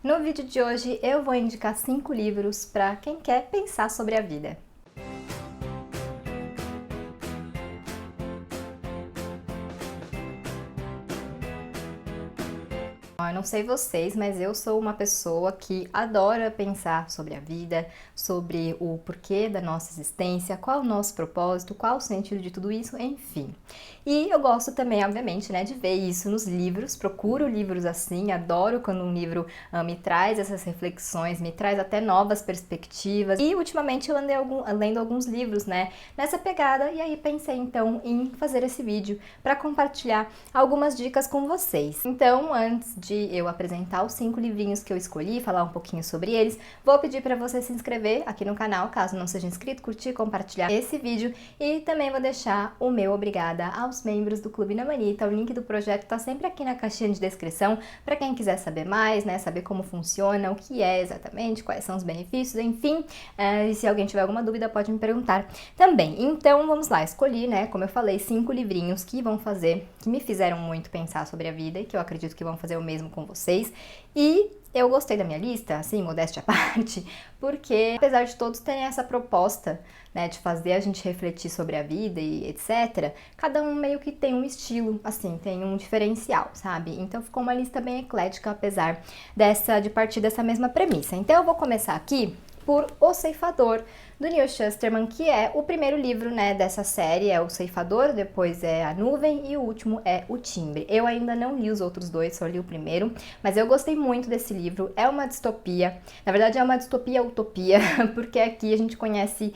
No vídeo de hoje eu vou indicar 5 livros para quem quer pensar sobre a vida. Eu não sei vocês, mas eu sou uma pessoa que adora pensar sobre a vida, sobre o porquê da nossa existência, qual o nosso propósito, qual o sentido de tudo isso, enfim. E eu gosto também, obviamente, de ver isso nos livros, procuro livros assim, adoro quando um livro me traz essas reflexões, me traz até novas perspectivas. E ultimamente eu andei lendo alguns livros, nessa pegada, e aí pensei então em fazer esse vídeo para compartilhar algumas dicas com vocês. Então, antes de eu apresentar os 5 livrinhos que eu escolhi, falar um pouquinho sobre eles, vou pedir para você se inscrever aqui no canal, caso não seja inscrito, curtir, compartilhar esse vídeo, e também vou deixar o meu obrigada aos membros do Clube na Manita. O link do projeto está sempre aqui na caixinha de descrição para quem quiser saber mais, saber como funciona, o que é exatamente, quais são os benefícios, enfim, e se alguém tiver alguma dúvida pode me perguntar também. Então vamos lá, escolhi, como eu falei, 5 livrinhos que me fizeram muito pensar sobre a vida e que eu acredito que vão fazer o mesmo com vocês. E eu gostei da minha lista, assim, modéstia à parte, porque apesar de todos terem essa proposta, de fazer a gente refletir sobre a vida e etc, cada um meio que tem um estilo, assim, tem um diferencial, sabe? Então ficou uma lista bem eclética, apesar de partir dessa mesma premissa. Então eu vou começar aqui por O Ceifador, do Neal Shusterman, que é o primeiro livro, dessa série, é O Ceifador, depois é A Nuvem e o último é O Timbre. Eu ainda não li os outros dois, só li o primeiro, mas eu gostei muito desse livro. É uma distopia, na verdade é uma distopia-utopia, porque aqui a gente conhece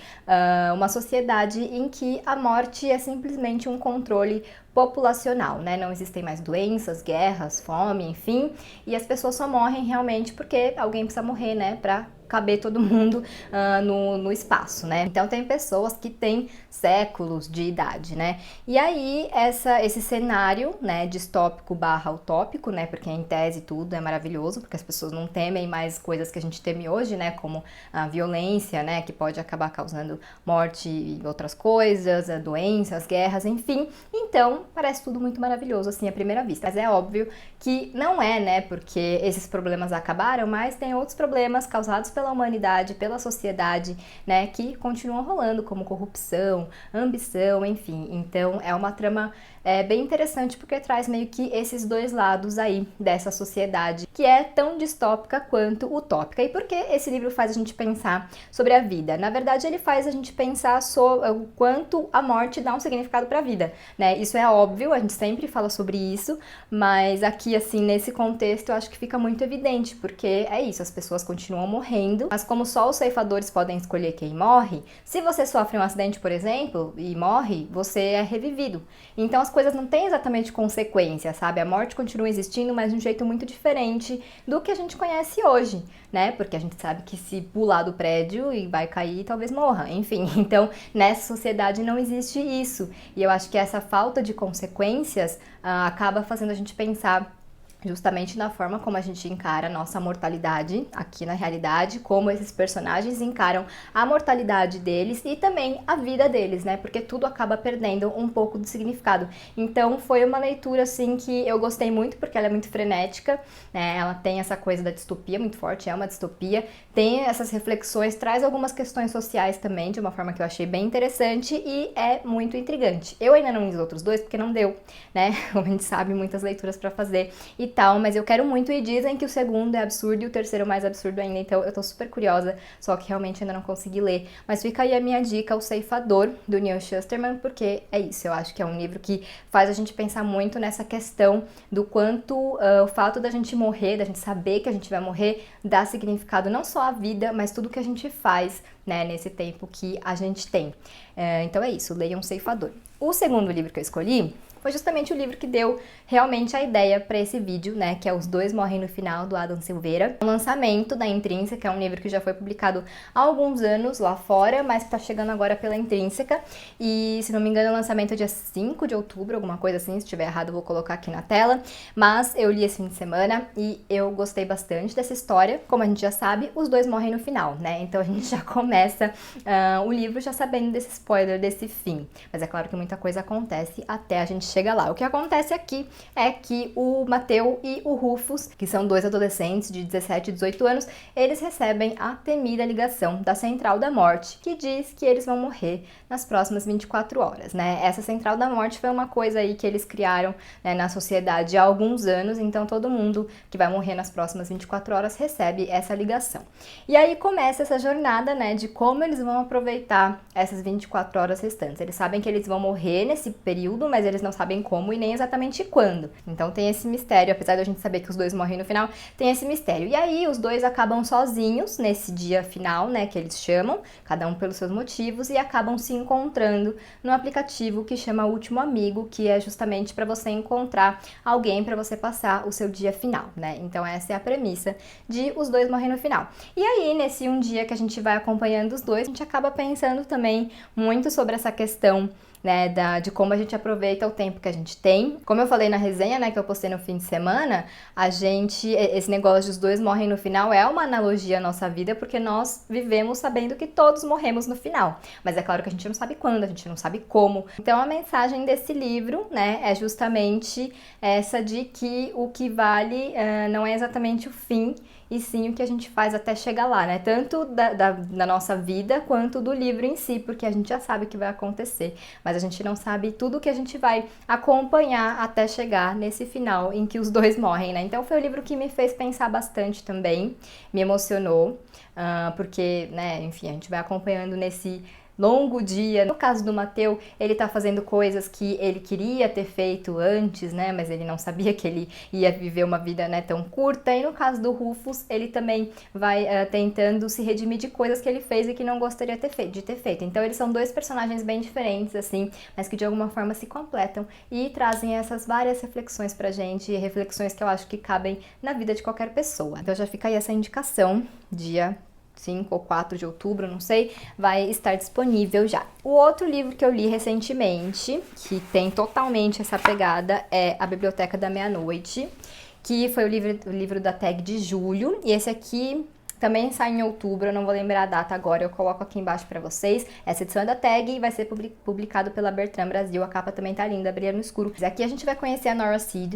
uma sociedade em que a morte é simplesmente um controle populacional, Não existem mais doenças, guerras, fome, enfim, e as pessoas só morrem realmente porque alguém precisa morrer, para caber todo mundo no espaço, Então tem pessoas que têm séculos de idade, E aí esse cenário, distópico / utópico, porque em tese tudo é maravilhoso, porque as pessoas não temem mais coisas que a gente teme hoje, como a violência, que pode acabar causando morte e outras coisas, doenças, guerras, enfim. Então parece tudo muito maravilhoso assim à primeira vista, mas é óbvio que não é, porque esses problemas acabaram, mas tem outros problemas causados pela humanidade, pela sociedade, que continuam rolando, como corrupção, ambição, enfim. Então é uma trama bem interessante, porque traz meio que esses dois lados aí dessa sociedade, que é tão distópica quanto utópica. E por que esse livro faz a gente pensar sobre a vida? Na verdade, ele faz a gente pensar sobre o quanto a morte dá um significado para a vida, Isso é óbvio, a gente sempre fala sobre isso, mas aqui, assim, nesse contexto, eu acho que fica muito evidente, porque é isso, as pessoas continuam morrendo, mas como só os ceifadores podem escolher quem morre, se você sofre um acidente, por exemplo, e morre, você é revivido. Então as coisas não têm exatamente consequência, sabe? A morte continua existindo, mas de um jeito muito diferente do que a gente conhece hoje, Porque a gente sabe que se pular do prédio e vai cair, talvez morra, enfim. Então, nessa sociedade não existe isso. E eu acho que essa falta de consequências acaba fazendo a gente pensar justamente na forma como a gente encara a nossa mortalidade aqui na realidade, como esses personagens encaram a mortalidade deles e também a vida deles, Porque tudo acaba perdendo um pouco do significado. Então foi uma leitura, assim, que eu gostei muito, porque ela é muito frenética, Ela tem essa coisa da distopia muito forte, é uma distopia, tem essas reflexões, traz algumas questões sociais também, de uma forma que eu achei bem interessante e é muito intrigante. Eu ainda não li os outros dois, porque não deu, Como a gente sabe, muitas leituras para fazer e tal, mas eu quero muito, e dizem que o segundo é absurdo e o terceiro mais absurdo ainda, então eu tô super curiosa, só que realmente ainda não consegui ler. Mas fica aí a minha dica, O Ceifador, do Neal Shusterman, porque é isso, eu acho que é um livro que faz a gente pensar muito nessa questão do quanto o fato da gente morrer, da gente saber que a gente vai morrer, dá significado não só à vida, mas tudo que a gente faz, nesse tempo que a gente tem. Então é isso, leiam O Ceifador. O segundo livro que eu escolhi foi justamente o livro que deu realmente a ideia para esse vídeo, que é Os Dois Morrem no Final, do Adam Silveira. O lançamento da Intrínseca, é um livro que já foi publicado há alguns anos lá fora, mas que tá chegando agora pela Intrínseca. E, se não me engano, o lançamento é dia 5 de outubro, alguma coisa assim. Se estiver errado, eu vou colocar aqui na tela. Mas eu li esse fim de semana e eu gostei bastante dessa história. Como a gente já sabe, os dois morrem no final, Então a gente já começa o livro já sabendo desse spoiler, desse fim. Mas é claro que muita coisa acontece até a gente chega lá. O que acontece aqui é que o Mateu e o Rufus, que são dois adolescentes de 17 e 18 anos, eles recebem a temida ligação da Central da Morte, que diz que eles vão morrer nas próximas 24 horas, né? Essa Central da Morte foi uma coisa aí que eles criaram, né, na sociedade há alguns anos, então todo mundo que vai morrer nas próximas 24 horas recebe essa ligação. E aí começa essa jornada, né, de como eles vão aproveitar essas 24 horas restantes. Eles sabem que eles vão morrer nesse período, mas eles não sabem como e nem exatamente quando. Então tem esse mistério, apesar de a gente saber que os dois morrem no final, tem esse mistério. E aí os dois acabam sozinhos nesse dia final, né, que eles chamam, cada um pelos seus motivos, e acabam se encontrando no aplicativo que chama Último Amigo, que é justamente para você encontrar alguém para você passar o seu dia final, né? Então essa é a premissa de os dois morrem no final. E aí, nesse um dia que a gente vai acompanhando os dois, a gente acaba pensando também muito sobre essa questão, né, de como a gente aproveita o tempo que a gente tem. Como eu falei na resenha, né, que eu postei no fim de semana, esse negócio de os dois morrem no final é uma analogia à nossa vida, porque nós vivemos sabendo que todos morremos no final. Mas é claro que a gente não sabe quando, a gente não sabe como. Então a mensagem desse livro, né, é justamente essa de que o que vale não é exatamente o fim, e sim o que a gente faz até chegar lá, né? Tanto da nossa vida quanto do livro em si, porque a gente já sabe o que vai acontecer, mas a gente não sabe tudo que a gente vai acompanhar até chegar nesse final em que os dois morrem, né? Então foi um livro que me fez pensar bastante também, me emocionou, porque, né, enfim, a gente vai acompanhando nesse longo dia. No caso do Mateu, ele tá fazendo coisas que ele queria ter feito antes, né, mas ele não sabia que ele ia viver uma vida, né, tão curta. E no caso do Rufus, ele também vai tentando se redimir de coisas que ele fez e que não gostaria de ter feito. Então eles são dois personagens bem diferentes, assim, mas que de alguma forma se completam e trazem essas várias reflexões pra gente, reflexões que eu acho que cabem na vida de qualquer pessoa. Então já fica aí essa indicação, dia 5 ou 4 de outubro, não sei, vai estar disponível já. O outro livro que eu li recentemente, que tem totalmente essa pegada, é A Biblioteca da Meia-Noite, que foi o livro da tag de julho, e esse aqui também sai em outubro, eu não vou lembrar a data agora, eu coloco aqui embaixo pra vocês. Essa edição é da tag e vai ser publicado pela Bertrand Brasil, a capa também tá linda, brilha no escuro. Aqui a gente vai conhecer a Nora Seed.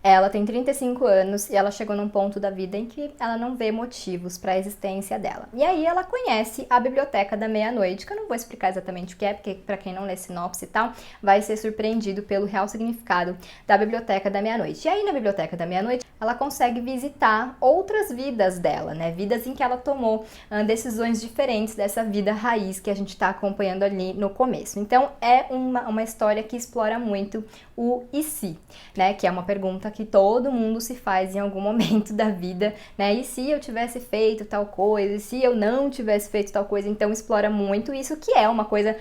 Ela tem 35 anos e ela chegou num ponto da vida em que ela não vê motivos para a existência dela. E aí ela conhece a Biblioteca da Meia-Noite, que eu não vou explicar exatamente o que é, porque para quem não lê sinopse e tal, vai ser surpreendido pelo real significado da Biblioteca da Meia-Noite. E aí na Biblioteca da Meia-Noite, ela consegue visitar outras vidas dela, né? Vidas em que ela tomou decisões diferentes dessa vida raiz que a gente está acompanhando ali no começo. Então é uma história que explora muito o e se, né? Que é uma pergunta que todo mundo se faz em algum momento da vida, né? E se eu tivesse feito tal coisa? E se eu não tivesse feito tal coisa? Então explora muito isso, que é uma coisa,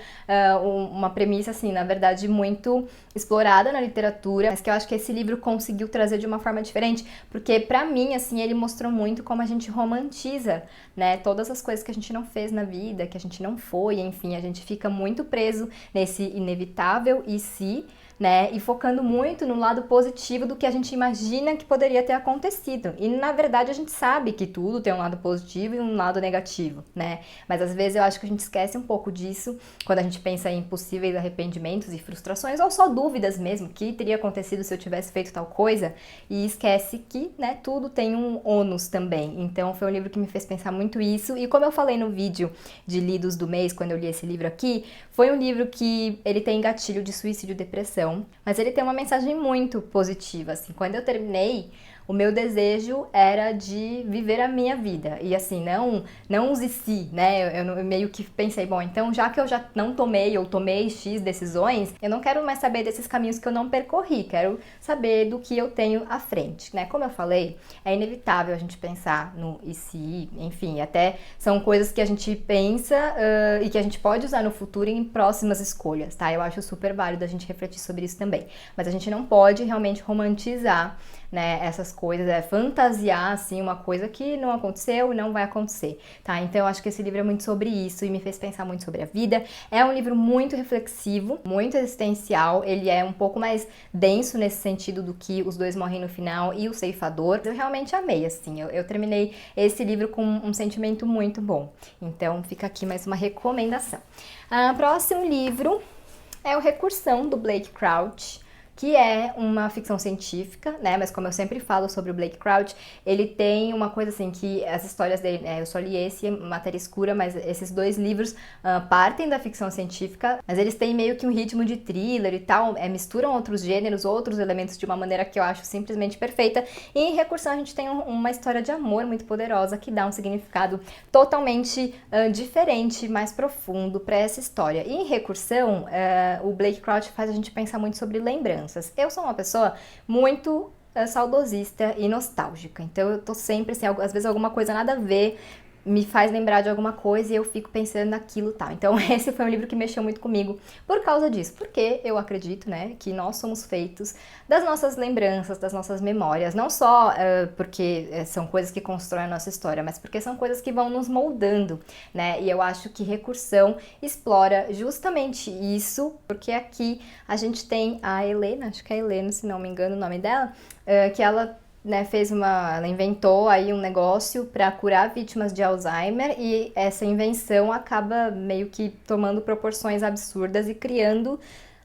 uma premissa, assim, na verdade, muito explorada na literatura, mas que eu acho que esse livro conseguiu trazer de uma forma diferente, porque pra mim, assim, ele mostrou muito como a gente romantiza, né? Todas as coisas que a gente não fez na vida, que a gente não foi, enfim, a gente fica muito preso nesse inevitável e se, né, e focando muito no lado positivo do que a gente imagina que poderia ter acontecido. E na verdade a gente sabe que tudo tem um lado positivo e um lado negativo, né? Mas às vezes eu acho que a gente esquece um pouco disso quando a gente pensa em possíveis arrependimentos e frustrações, ou só dúvidas mesmo, que teria acontecido se eu tivesse feito tal coisa, e esquece que, né, tudo tem um ônus também. Então foi um livro que me fez pensar muito isso, e como eu falei no vídeo de lidos do mês, quando eu li esse livro aqui, foi um livro que ele tem gatilho de suicídio e depressão, mas ele tem uma mensagem muito positiva, assim. Quando eu terminei, o meu desejo era de viver a minha vida, e assim, não os e se, né, eu meio que pensei, bom, então já que eu já não tomei, ou tomei X decisões, eu não quero mais saber desses caminhos que eu não percorri, quero saber do que eu tenho à frente, né, como eu falei, é inevitável a gente pensar no e se, enfim, até são coisas que a gente pensa e que a gente pode usar no futuro em próximas escolhas, tá, eu acho super válido a gente refletir sobre isso também, mas a gente não pode realmente romantizar, né, essas coisas, fantasiar, assim, uma coisa que não aconteceu e não vai acontecer, tá? Então eu acho que esse livro é muito sobre isso e me fez pensar muito sobre a vida. É um livro muito reflexivo, muito existencial, ele é um pouco mais denso nesse sentido do que Os Dois Morrem no Final e O Ceifador. Eu realmente amei, assim, eu terminei esse livro com um sentimento muito bom. Então fica aqui mais uma recomendação. Próximo livro é o Recursão, do Blake Crouch. que é uma ficção científica, né? Mas como eu sempre falo sobre o Blake Crouch, ele tem uma coisa assim que as histórias dele, eu só li esse, Matéria Escura, mas esses dois livros partem da ficção científica, mas eles têm meio que um ritmo de thriller e tal, misturam outros gêneros, outros elementos de uma maneira que eu acho simplesmente perfeita. E em Recursão a gente tem uma história de amor muito poderosa que dá um significado totalmente diferente, mais profundo para essa história. E em Recursão, o Blake Crouch faz a gente pensar muito sobre lembranças. Eu sou uma pessoa muito saudosista e nostálgica, então eu tô sempre assim, às vezes alguma coisa nada a ver me faz lembrar de alguma coisa e eu fico pensando naquilo, tal. Então esse foi um livro que mexeu muito comigo por causa disso, porque eu acredito, né, que nós somos feitos das nossas lembranças, das nossas memórias, não só porque são coisas que constroem a nossa história, mas porque são coisas que vão nos moldando, né, e eu acho que Recursão explora justamente isso, porque aqui a gente tem a Helena, acho que é a Helena, se não me engano o nome dela, que ela ela inventou aí um negócio para curar vítimas de Alzheimer e essa invenção acaba meio que tomando proporções absurdas e criando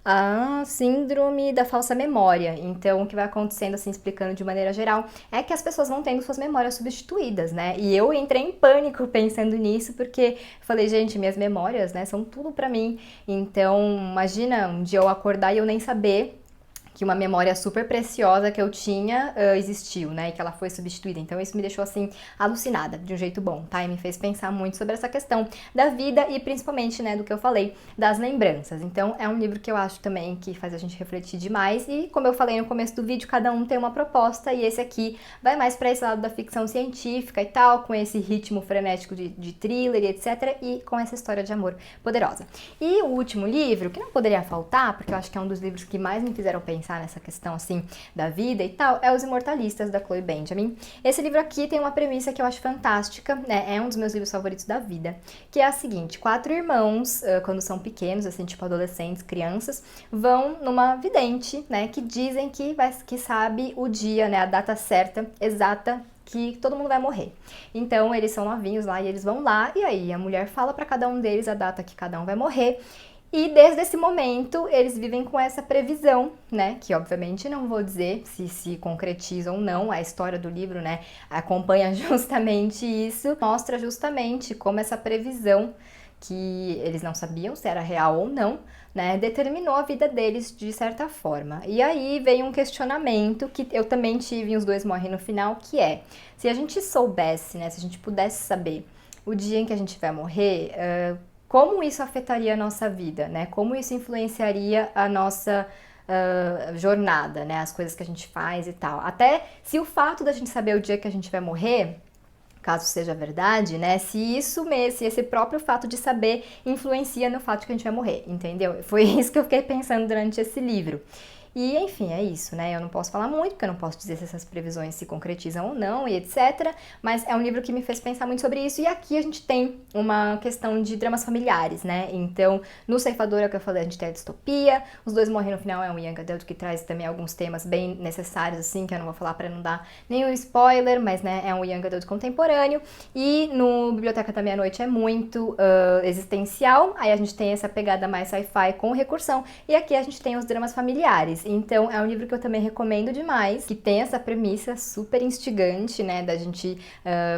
a síndrome da falsa memória. Então, o que vai acontecendo, assim, explicando de maneira geral, é que as pessoas vão tendo suas memórias substituídas, né? E eu entrei em pânico pensando nisso, porque falei, gente, minhas memórias, né, são tudo pra mim. Então, imagina um dia eu acordar e eu nem saber que uma memória super preciosa que eu tinha existiu, né, e que ela foi substituída. Então isso me deixou, assim, alucinada, de um jeito bom, tá? E me fez pensar muito sobre essa questão da vida e principalmente, né, do que eu falei, das lembranças. Então é um livro que eu acho também que faz a gente refletir demais e, como eu falei no começo do vídeo, cada um tem uma proposta e esse aqui vai mais para esse lado da ficção científica e tal, com esse ritmo frenético de thriller e etc, e com essa história de amor poderosa. E o último livro, que não poderia faltar, porque eu acho que é um dos livros que mais me fizeram pensar nessa questão, assim, da vida e tal, é Os Imortalistas, da Chloe Benjamin. Esse livro aqui tem uma premissa que eu acho fantástica, né, é um dos meus livros favoritos da vida, que é a seguinte: 4 irmãos, quando são pequenos, assim, tipo adolescentes, crianças, vão numa vidente, né, que dizem que sabe o dia, né, a data certa, exata, que todo mundo vai morrer. Então, eles são novinhos lá e eles vão lá, e aí a mulher fala para cada um deles a data que cada um vai morrer, e desde esse momento eles vivem com essa previsão, né, que obviamente não vou dizer se concretiza ou não, a história do livro, né, acompanha justamente isso, mostra justamente como essa previsão, que eles não sabiam se era real ou não, né, determinou a vida deles de certa forma. E aí vem um questionamento que eu também tive em Os Dois Morrem no Final, que é, se a gente soubesse, né, se a gente pudesse saber o dia em que a gente vai morrer, como isso afetaria a nossa vida, né? Como isso influenciaria a nossa jornada, né? As coisas que a gente faz e tal. Até se o fato da gente saber o dia que a gente vai morrer, caso seja verdade, né? Se isso mesmo, se esse próprio fato de saber influencia no fato de que a gente vai morrer, entendeu? Foi isso que eu fiquei pensando durante esse livro. E, enfim, é isso, né? Eu não posso falar muito, porque eu não posso dizer se essas previsões se concretizam ou não, e etc. Mas é um livro que me fez pensar muito sobre isso. E aqui a gente tem uma questão de dramas familiares, né? Então, no Ceifador, é o que eu falei, a gente tem a distopia. Os Dois Morrem no Final é um young adult que traz também alguns temas bem necessários, assim, que eu não vou falar para não dar nenhum spoiler, mas, né, é um young adult contemporâneo. E no Biblioteca da Meia-Noite é muito existencial. Aí a gente tem essa pegada mais sci-fi com recursão. E aqui a gente tem os dramas familiares. Então, é um livro que eu também recomendo demais, que tem essa premissa super instigante, né, da gente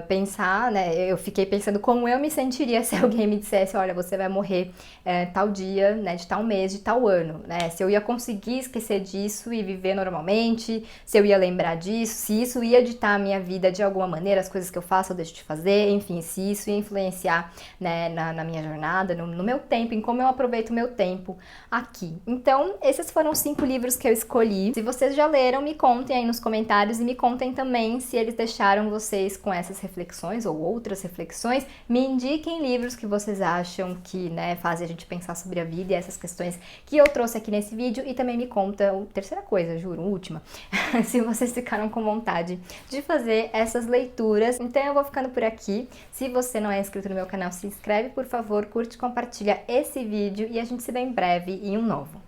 pensar, né, eu fiquei pensando como eu me sentiria se alguém me dissesse, olha, você vai morrer tal dia, né, de tal mês, de tal ano, né, se eu ia conseguir esquecer disso e viver normalmente, se eu ia lembrar disso, se isso ia ditar a minha vida de alguma maneira, as coisas que eu faço ou deixo de fazer, enfim, se isso ia influenciar, né, na minha jornada, no meu tempo, em como eu aproveito o meu tempo aqui. Então, esses foram 5 livros que eu escolhi. Se vocês já leram, me contem aí nos comentários e me contem também se eles deixaram vocês com essas reflexões ou outras reflexões. Me indiquem livros que vocês acham que, né, fazem a gente pensar sobre a vida e essas questões que eu trouxe aqui nesse vídeo, e também me conta, terceira coisa, juro, última, se vocês ficaram com vontade de fazer essas leituras. Então eu vou ficando por aqui. Se você não é inscrito no meu canal, se inscreve, por favor, curte, compartilha esse vídeo e a gente se vê em breve em um novo.